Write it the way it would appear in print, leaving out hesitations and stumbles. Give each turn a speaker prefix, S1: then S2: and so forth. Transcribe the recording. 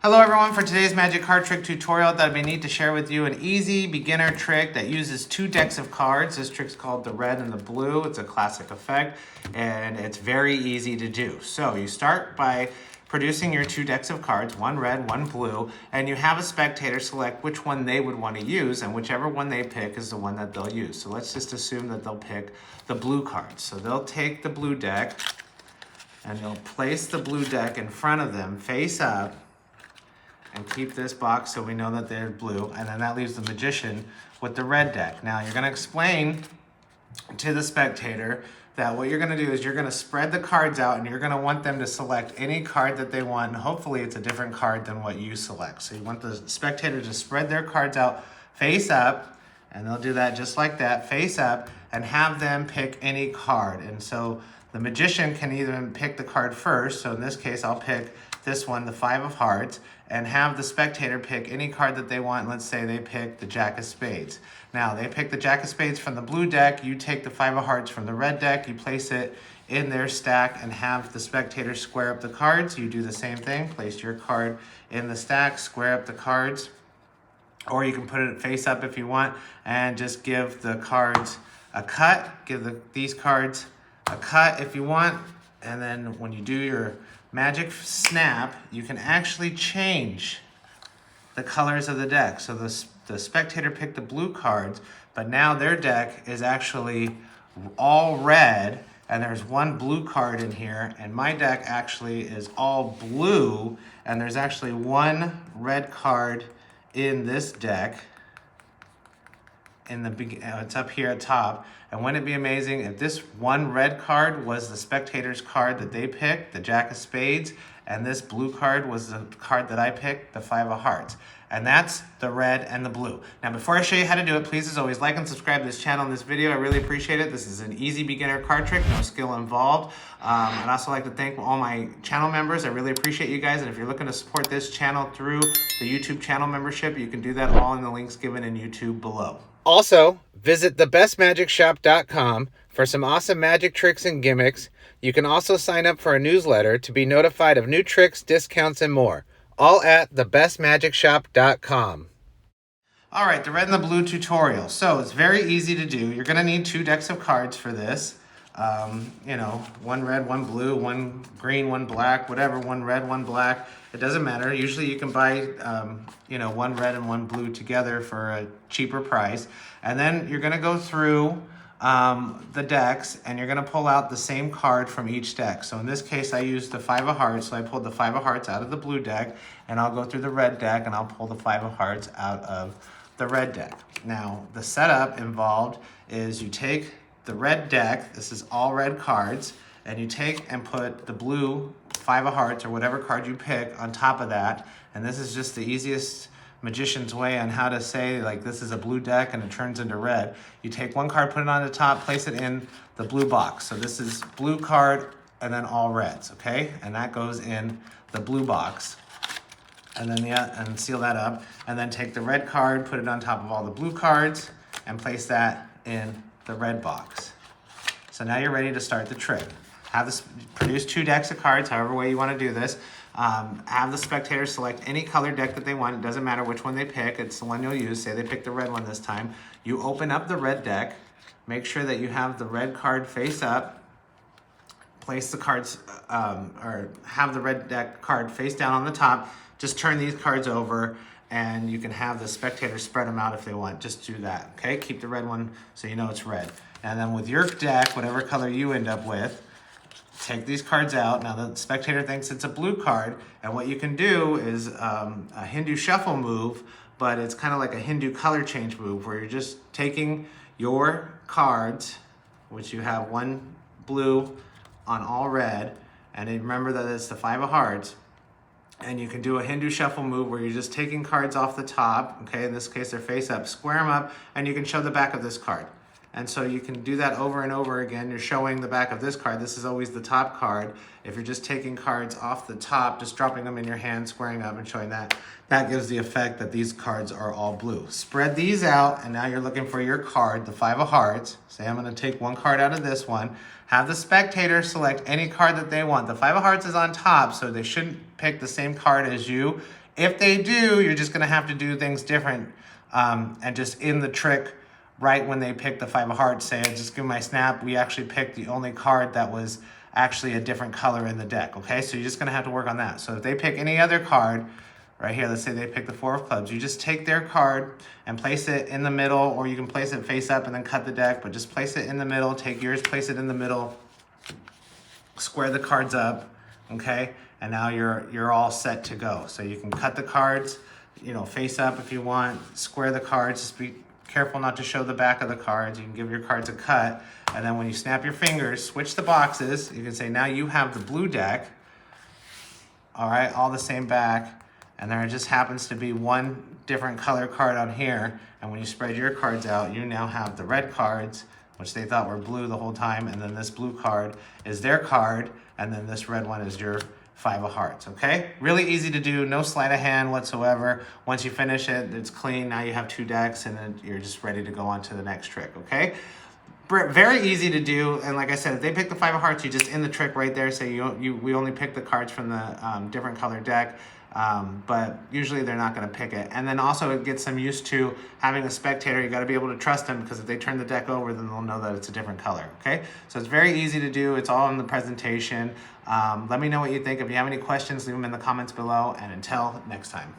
S1: Hello everyone, for today's magic card trick tutorial, I thought it'd be neat to share with you an easy beginner trick that uses two decks of cards. This trick's called the red and the blue. It's a classic effect and it's very easy to do. So you start by producing your two decks of cards, one red, one blue, and you have a spectator select which one they would want to use, and whichever one they pick is the one that they'll use. So let's just assume that they'll pick the blue card. So they'll take the blue deck and they'll place the blue deck in front of them face up and keep this box so we know that they're blue, and then that leaves the magician with the red deck. Now you're gonna explain to the spectator that what you're gonna do is you're gonna spread the cards out and you're gonna want them to select any card that they want, and hopefully it's a different card than what you select. So you want the spectator to spread their cards out face up, and they'll do that just like that, face up, and have them pick any card. And so the magician can either pick the card first, so in this case I'll pick this one, the 5 of hearts, and have the spectator pick any card that they want. Let's say they pick the Jack of spades. Now they pick the Jack of spades from the blue deck, you take the 5 of hearts from the red deck, you place it in their stack and have the spectator square up the cards. You do the same thing, place your card in the stack, square up the cards, or you can put it face up if you want and just give the cards a cut, give these cards a cut if you want, and then when you do your magic snap, you can actually change the colors of the deck. So the spectator picked the blue cards, but now their deck is actually all red, and there's one blue card in here, and my deck actually is all blue, and there's actually one red card in this deck. It's up here at top. And wouldn't it be amazing if this one red card was the spectator's card that they picked, the Jack of spades, and this blue card was the card that I picked, the 5 of hearts. And that's the red and the blue. Now before I show you how to do it, please as always like and subscribe to this channel and this video. I really appreciate it. This is an easy beginner card trick, no skill involved. I'd also like to thank all my channel members. I really appreciate you guys, and if you're looking to support this channel through the YouTube channel membership, you can do that all in the links given in YouTube below. Also, visit thebestmagicshop.com for some awesome magic tricks and gimmicks. You can also sign up for a newsletter to be notified of new tricks, discounts, and more. All at thebestmagicshop.com. All right, the red and the blue tutorial. So it's very easy to do. You're gonna need two decks of cards for this. One red, one blue, one green, one black, whatever, one red, one black. It doesn't matter. Usually you can buy, one red and one blue together for a cheaper price. And then you're gonna go through the decks and you're gonna pull out the same card from each deck. So in this case, I used the 5 of hearts. So I pulled the 5 of hearts out of the blue deck, and I'll go through the red deck and I'll pull the 5 of hearts out of the red deck. Now, the setup involved is you take the red deck, this is all red cards, and you take and put the blue 5 of hearts or whatever card you pick on top of that. And this is just the easiest magician's way on how to say, like, this is a blue deck and it turns into red. You take one card, put it on the top, place it in the blue box. So this is blue card and then all reds, okay? And that goes in the blue box. And then and seal that up. And then take the red card, put it on top of all the blue cards, and place that in the red box. So now you're ready to start the trick. Produce two decks of cards, however way you want to do this. Have the spectator select any color deck that they want. It doesn't matter which one they pick. It's the one you'll use. Say they pick the red one this time. You open up the red deck. Make sure that you have the red card face up. Place the cards, or have the red deck card face down on the top. Just turn these cards over, and you can have the spectator spread them out if they want. Just do that, okay? Keep the red one so you know it's red. And then with your deck, whatever color you end up with, take these cards out. Now the spectator thinks it's a blue card, and what you can do is a Hindu shuffle move, but it's kind of like a Hindu color change move where you're just taking your cards, which you have one blue on all red, and then remember that it's the 5 of hearts, and you can do a Hindu shuffle move where you're just taking cards off the top, okay? In this case, they're face up, square them up, and you can show the back of this card. And so you can do that over and over again. You're showing the back of this card. This is always the top card. If you're just taking cards off the top, just dropping them in your hand, squaring up and showing that, that gives the effect that these cards are all blue. Spread these out, and now you're looking for your card, the 5 of hearts. Say I'm gonna take one card out of this one. Have the spectator select any card that they want. The 5 of hearts is on top, so they shouldn't pick the same card as you. If they do, you're just gonna have to do things different and just in the trick right when they pick the 5 of hearts, say, just give my snap, we actually picked the only card that was actually a different color in the deck, okay? So you're just gonna have to work on that. So if they pick any other card, right here, let's say they pick the 4 of clubs, you just take their card and place it in the middle, or you can place it face up and then cut the deck, but just place it in the middle, take yours, place it in the middle, square the cards up, okay? And now you're all set to go. So you can cut the cards, you know, face up if you want, square the cards, just be careful not to show the back of the cards. You can give your cards a cut, and then when you snap your fingers, switch the boxes, you can say, now you have the blue deck, all right, all the same back, and there just happens to be one different color card on here, and when you spread your cards out, you now have the red cards, which they thought were blue the whole time, and then this blue card is their card, and then this red one is your 5 of hearts, okay? Really easy to do, no sleight of hand whatsoever. Once you finish it, it's clean, now you have 2 decks, and then you're just ready to go on to the next trick, okay? Very easy to do, and like I said, if they pick the 5 of hearts, you just end the trick right there, say we only pick the cards from the different color deck, but usually they're not going to pick it. And then also it gets them used to having a spectator. You got to be able to trust them, because if they turn the deck over, then they'll know that it's a different color, okay? So it's very easy to do, it's all in the presentation. Let me know what you think. If you have any questions, leave them in the comments below, and until next time.